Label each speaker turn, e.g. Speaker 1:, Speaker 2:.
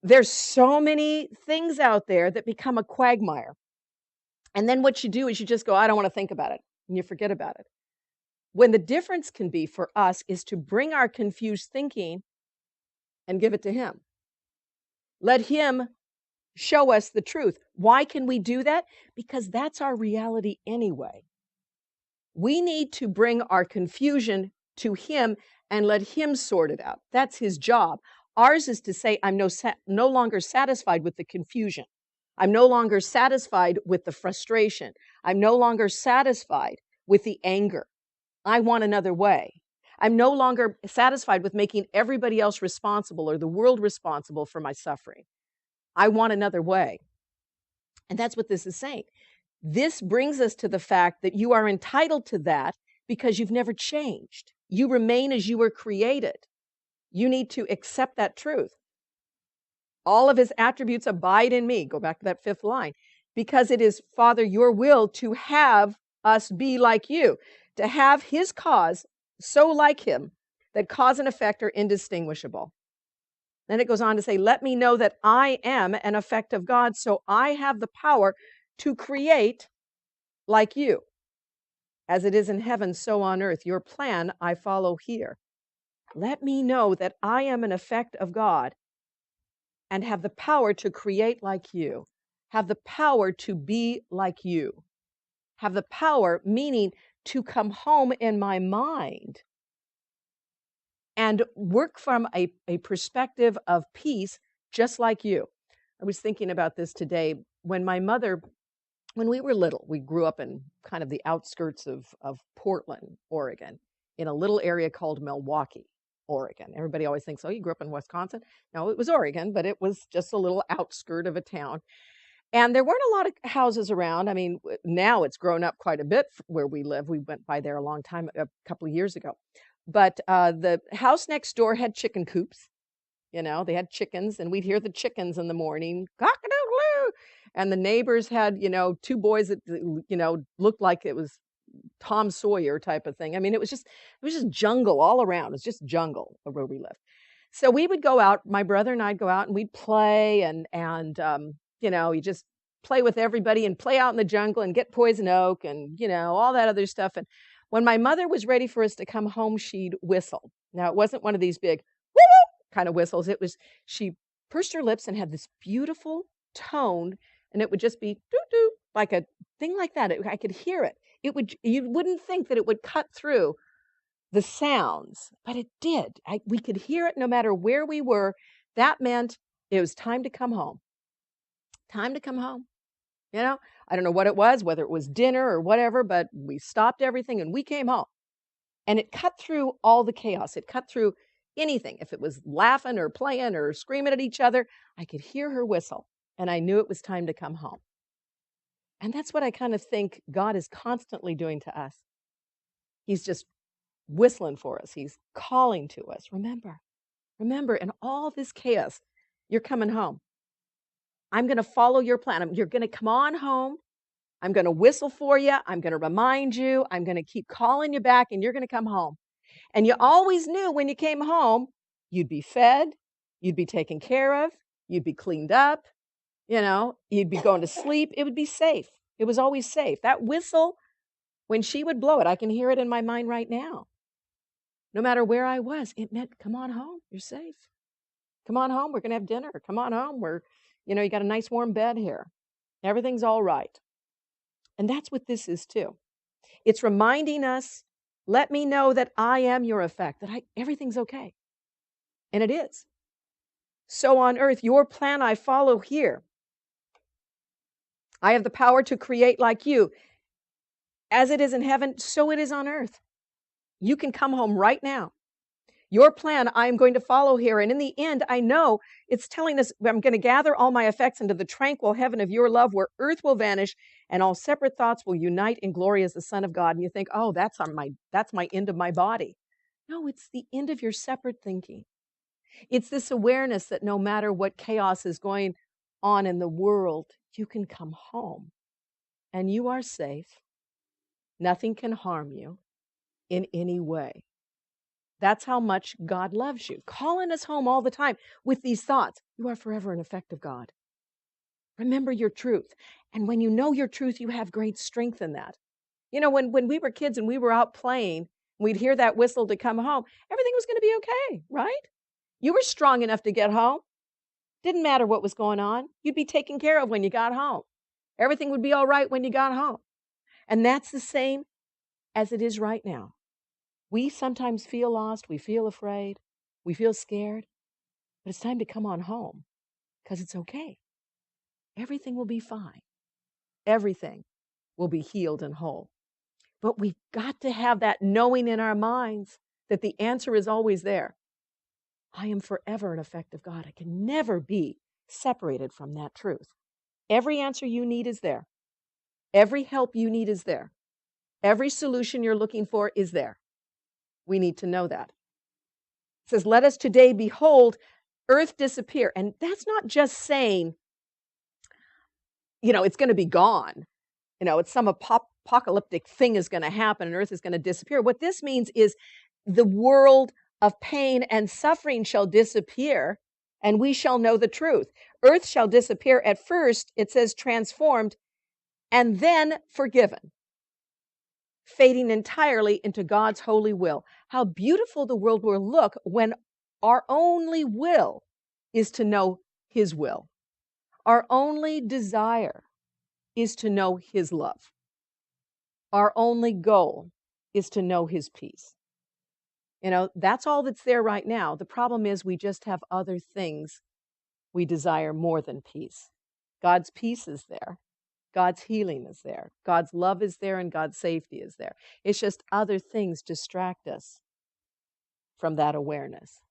Speaker 1: There's so many things out there that become a quagmire. And then what you do is you just go, I don't want to think about it. And you forget about it. When the difference can be for us is to bring our confused thinking and give it to him. Let him show us the truth. Why can we do that? Because that's our reality anyway. We need to bring our confusion to him and let him sort it out. That's his job. Ours is to say, I'm no longer satisfied with the confusion. I'm no longer satisfied with the frustration. I'm no longer satisfied with the anger. I want another way. I'm no longer satisfied with making everybody else responsible or the world responsible for my suffering. I want another way. And that's what this is saying. This brings us to the fact that you are entitled to that because you've never changed. You remain as you were created. You need to accept that truth. All of his attributes abide in me. Go back to that 5th line. Because it is, Father, your will to have us be like you, to have his cause so like him that cause and effect are indistinguishable. Then it goes on to say, let me know that I am an effect of God, so I have the power to create like you. As it is in heaven, so on earth. Your plan I follow here. Let me know that I am an effect of God and have the power to create like you, have the power to be like you, have the power, meaning to come home in my mind and work from a perspective of peace, just like you. I was thinking about this today. When we were little, we grew up in kind of the outskirts of Portland, Oregon, in a little area called Milwaukee, Oregon. Everybody always thinks, oh, you grew up in Wisconsin. No, it was Oregon, but it was just a little outskirt of a town. And there weren't a lot of houses around. I mean, now it's grown up quite a bit where we live. We went by there a couple of years ago. But the house next door had chicken coops. They had chickens, and we'd hear the chickens in the morning, cock-a-doodle-doo. And the neighbors had, 2 boys that, looked like it was Tom Sawyer type of thing. I mean, it was just jungle all around. It was just jungle where we lived. So we would go out, my brother and I'd go out and we'd play and you just play with everybody and play out in the jungle and get poison oak and, all that other stuff. And when my mother was ready for us to come home, she'd whistle. Now, it wasn't one of these big woo kind of whistles. It was, she pursed her lips and had this beautiful tone, and it would just be doo doo, like a thing like that. I could hear it. You wouldn't think that it would cut through the sounds, but it did. We could hear it no matter where we were. That meant it was time to come home. Time to come home. I don't know what it was, whether it was dinner or whatever, but we stopped everything and we came home. And it cut through all the chaos. It cut through anything. If it was laughing or playing or screaming at each other, I could hear her whistle and I knew it was time to come home. And that's what I kind of think God is constantly doing to us. He's just whistling for us. He's calling to us. Remember, in all this chaos, you're coming home. I'm going to follow your plan. You're going to come on home. I'm going to whistle for you. I'm going to remind you. I'm going to keep calling you back, and you're going to come home. And you always knew when you came home, you'd be fed, you'd be taken care of, you'd be cleaned up, you'd be going to sleep. It would be safe. It was always safe. That whistle, when she would blow it, I can hear it in my mind right now. No matter where I was, it meant, come on home. You're safe. Come on home. We're going to have dinner. Come on home. You got a nice warm bed here. Everything's all right. And that's what this is too. It's reminding us, let me know that I am your effect, that everything's okay. And it is. So on earth, your plan I follow here. I have the power to create like you. As it is in heaven, so it is on earth. You can come home right now. Your plan I am going to follow here. And in the end, I know it's telling us I'm going to gather all my effects into the tranquil heaven of your love where earth will vanish and all separate thoughts will unite in glory as the Son of God. And you think, oh, that's my end of my body. No, it's the end of your separate thinking. It's this awareness that no matter what chaos is going on in the world, you can come home and you are safe. Nothing can harm you in any way. That's how much God loves you. Calling us home all the time with these thoughts. You are forever an effect of God. Remember your truth. And when you know your truth, you have great strength in that. You know, when we were kids and we were out playing, we'd hear that whistle to come home, everything was going to be okay, right? You were strong enough to get home. Didn't matter what was going on. You'd be taken care of when you got home. Everything would be all right when you got home. And that's the same as it is right now. We sometimes feel lost. We feel afraid. We feel scared. But it's time to come on home because it's okay. Everything will be fine. Everything will be healed and whole. But we've got to have that knowing in our minds that the answer is always there. I am forever an effect of God. I can never be separated from that truth. Every answer you need is there. Every help you need is there. Every solution you're looking for is there. We need to know that. It says, let us today behold earth disappear. And that's not just saying, it's going to be gone. It's some apocalyptic thing is going to happen and earth is going to disappear. What this means is the world of pain and suffering shall disappear and we shall know the truth. Earth shall disappear at first, it says transformed, and then forgiven, fading entirely into God's holy will. How beautiful the world will look when our only will is to know His will. Our only desire is to know His love. Our only goal is to know His peace. That's all that's there right now. The problem is we just have other things we desire more than peace. God's peace is there. God's healing is there. God's love is there and God's safety is there. It's just other things distract us from that awareness.